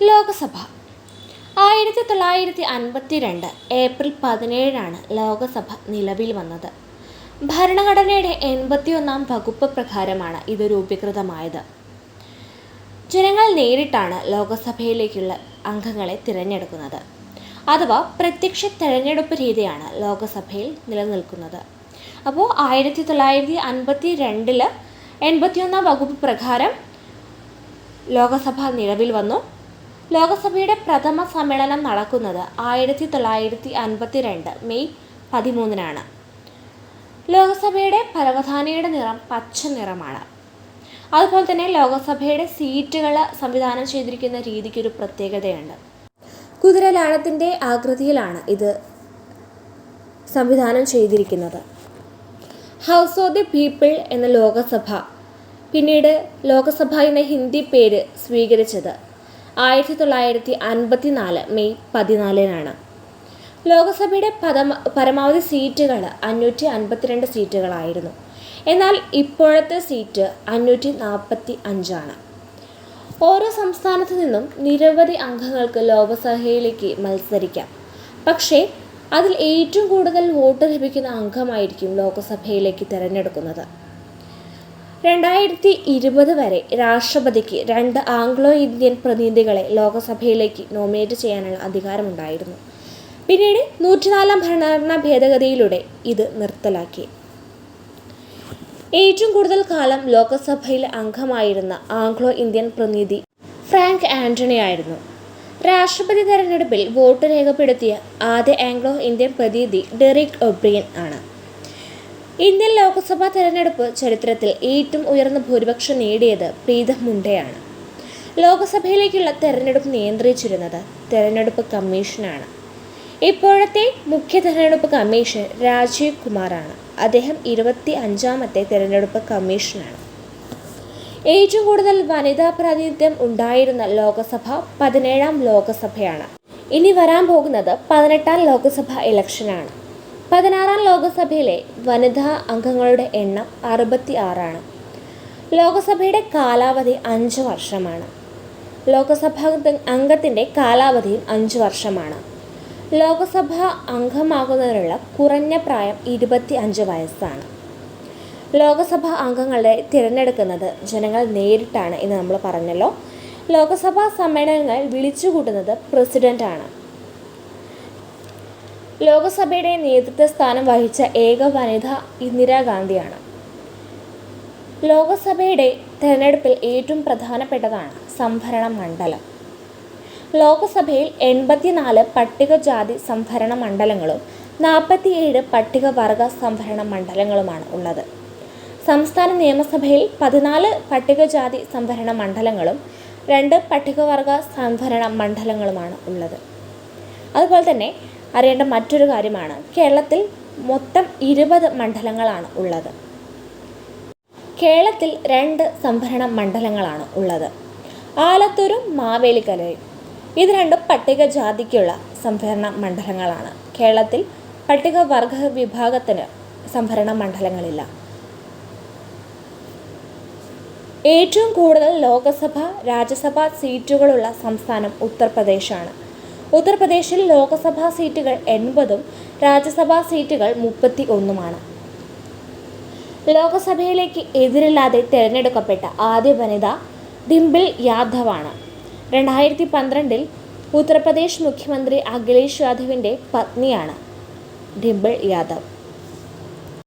Lok Sabha 1952 April 17 Lok Sabha നിലവിൽ വന്നത്. ഭരണഘടനയുടെ 81 വകുപ്പ് പ്രകാരമാണ് ഇത് രൂപീകൃതമായത്. ജനങ്ങൾ നേരിട്ടാണ് ലോകസഭയിലേക്കുള്ള അംഗങ്ങളെ തിരഞ്ഞെടുക്കുന്നത്. അഥവാ പ്രത്യക്ഷ തിരഞ്ഞെടുപ്പ് രീതിയാണ് ലോകസഭയിൽ നിലനിൽക്കുന്നത്. അപ്പോൾ 1952 81 വകുപ്പ് പ്രകാരം ലോകസഭ നിലവിൽ വന്നു. ലോകസഭയുടെ പ്രഥമ സമ്മേളനം നടക്കുന്നത് 1952 മെയ് 13. ലോകസഭയുടെ പരവതാനിയുടെ നിറം പച്ച നിറമാണ്. അതുപോലെ തന്നെ ലോകസഭയുടെ സീറ്റുകൾ സംവിധാനം ചെയ്തിരിക്കുന്ന രീതിക്കൊരു പ്രത്യേകതയുണ്ട്. കുതിരലാടത്തിൻ്റെ ആകൃതിയിലാണ് ഇത് സംവിധാനം ചെയ്തിരിക്കുന്നത്. ഹൗസ് ഓഫ് ദി പീപ്പിൾ എന്ന ലോകസഭ പിന്നീട് ലോകസഭ എന്ന ഹിന്ദി പേര് സ്വീകരിച്ചത് 1954 മെയ് 14. ലോകസഭയുടെ പരമാവധി സീറ്റുകൾ 552 സീറ്റുകളായിരുന്നു. എന്നാൽ ഇപ്പോഴത്തെ സീറ്റ് 545. ഓരോ സംസ്ഥാനത്തു നിന്നും നിരവധി അംഗങ്ങൾക്ക് ലോകസഭയിലേക്ക് മത്സരിക്കാം. പക്ഷേ അതിൽ ഏറ്റവും കൂടുതൽ വോട്ട് ലഭിക്കുന്ന അംഗമായിരിക്കും ലോകസഭയിലേക്ക് തിരഞ്ഞെടുക്കുന്നത്. 2020 വരെ രാഷ്ട്രപതിക്ക് 2 ആംഗ്ലോ ഇന്ത്യൻ പ്രതിനിധികളെ ലോകസഭയിലേക്ക് നോമിനേറ്റ് ചെയ്യാനുള്ള അധികാരമുണ്ടായിരുന്നു. പിന്നീട് 104 ഭരണഘടനാ ഭേദഗതിയിലൂടെ ഇത് നിർത്തലാക്കി. ഏറ്റവും കൂടുതൽ കാലം ലോകസഭയിൽ അംഗമായിരുന്ന ആംഗ്ലോ ഇന്ത്യൻ പ്രതിനിധി ഫ്രാങ്ക് ആന്റണി ആയിരുന്നു. രാഷ്ട്രപതി തെരഞ്ഞെടുപ്പിൽ വോട്ട് രേഖപ്പെടുത്തിയ ആദ്യ ആംഗ്ലോ ഇന്ത്യൻ പ്രതിനിധി ഡെറിക് ഒബ്രിയൻ ആണ്. ഇന്ത്യൻ ലോക്സഭാ തെരഞ്ഞെടുപ്പ് ചരിത്രത്തിൽ ഏറ്റവും ഉയർന്ന ഭൂരിപക്ഷം നേടിയത് പ്രീതം മുണ്ടയാണ്. ലോക്സഭയിലേക്കുള്ള തെരഞ്ഞെടുപ്പ് നിയന്ത്രിച്ചിരുന്നത് തെരഞ്ഞെടുപ്പ് കമ്മീഷനാണ്. ഇപ്പോഴത്തെ മുഖ്യ തെരഞ്ഞെടുപ്പ് കമ്മീഷൻ രാജീവ് കുമാറാണ്. അദ്ദേഹം 25ാമത്തെ തെരഞ്ഞെടുപ്പ് കമ്മീഷനാണ്. ഏറ്റവും കൂടുതൽ വനിതാ പ്രാതിനിധ്യം ഉണ്ടായിരുന്ന ലോകസഭ 17ാം ലോകസഭയാണ്. ഇനി വരാൻ പോകുന്നത് 18ാം ലോകസഭ ഇലക്ഷനാണ്. 16ാം ലോകസഭയിലെ വനിതാ അംഗങ്ങളുടെ എണ്ണം 66. ലോകസഭയുടെ കാലാവധി 5 വർഷമാണ്. ലോകസഭാ അംഗത്തിൻ്റെ കാലാവധിയും 5 വർഷമാണ്. ലോകസഭ അംഗമാകുന്നതിനുള്ള കുറഞ്ഞ പ്രായം 25 വയസ്സാണ്. ലോകസഭാ അംഗങ്ങളെ തിരഞ്ഞെടുക്കുന്നത് ജനങ്ങൾ നേരിട്ടാണ് എന്ന് നമ്മൾ പറഞ്ഞല്ലോ. ലോകസഭാ സമ്മേളനങ്ങൾ വിളിച്ചുകൂട്ടുന്നത് പ്രസിഡന്റാണ്. ലോകസഭയുടെ നേതൃത്വ സ്ഥാനം വഹിച്ച ഏക വനിത ഇന്ദിരാഗാന്ധിയാണ്. ലോകസഭയുടെ തെരഞ്ഞെടുപ്പിൽ ഏറ്റവും പ്രധാനപ്പെട്ടതാണ് സംവരണ മണ്ഡലം. ലോകസഭയിൽ 84 പട്ടികജാതി സംവരണ മണ്ഡലങ്ങളും 47 പട്ടികവർഗ സംവരണ മണ്ഡലങ്ങളുമാണ് ഉള്ളത്. സംസ്ഥാന നിയമസഭയിൽ 14 പട്ടികജാതി സംവരണ മണ്ഡലങ്ങളും 2 പട്ടികവർഗ സംവരണ മണ്ഡലങ്ങളുമാണ് ഉള്ളത്. അതുപോലെ തന്നെ അറിയേണ്ട മറ്റൊരു കാര്യമാണ്, കേരളത്തിൽ മൊത്തം 20 മണ്ഡലങ്ങളാണ് ഉള്ളത്. കേരളത്തിൽ 2 സംവരണ മണ്ഡലങ്ങളാണ് ഉള്ളത്, ആലത്തൂരും മാവേലിക്കരയും. ഇത് 2 പട്ടികജാതിക്കുള്ള സംവരണ മണ്ഡലങ്ങളാണ്. കേരളത്തിൽ പട്ടികവർഗ വിഭാഗത്തിന് സംവരണ മണ്ഡലങ്ങളില്ല. ഏറ്റവും കൂടുതൽ ലോകസഭ രാജ്യസഭാ സീറ്റുകളുള്ള സംസ്ഥാനം ഉത്തർപ്രദേശാണ്. ഉത്തർപ്രദേശിൽ ലോകസഭാ സീറ്റുകൾ 80ഉം രാജ്യസഭാ സീറ്റുകൾ 31മാണ്. ലോകസഭയിലേക്ക് എതിരില്ലാതെ തിരഞ്ഞെടുക്കപ്പെട്ട ആദ്യ വനിത ഡിംപിൾ യാദവാണ്. 2012 ഉത്തർപ്രദേശ് മുഖ്യമന്ത്രി അഖിലേഷ് യാദവിൻ്റെ പത്നിയാണ് ഡിംപിൾ യാദവ്.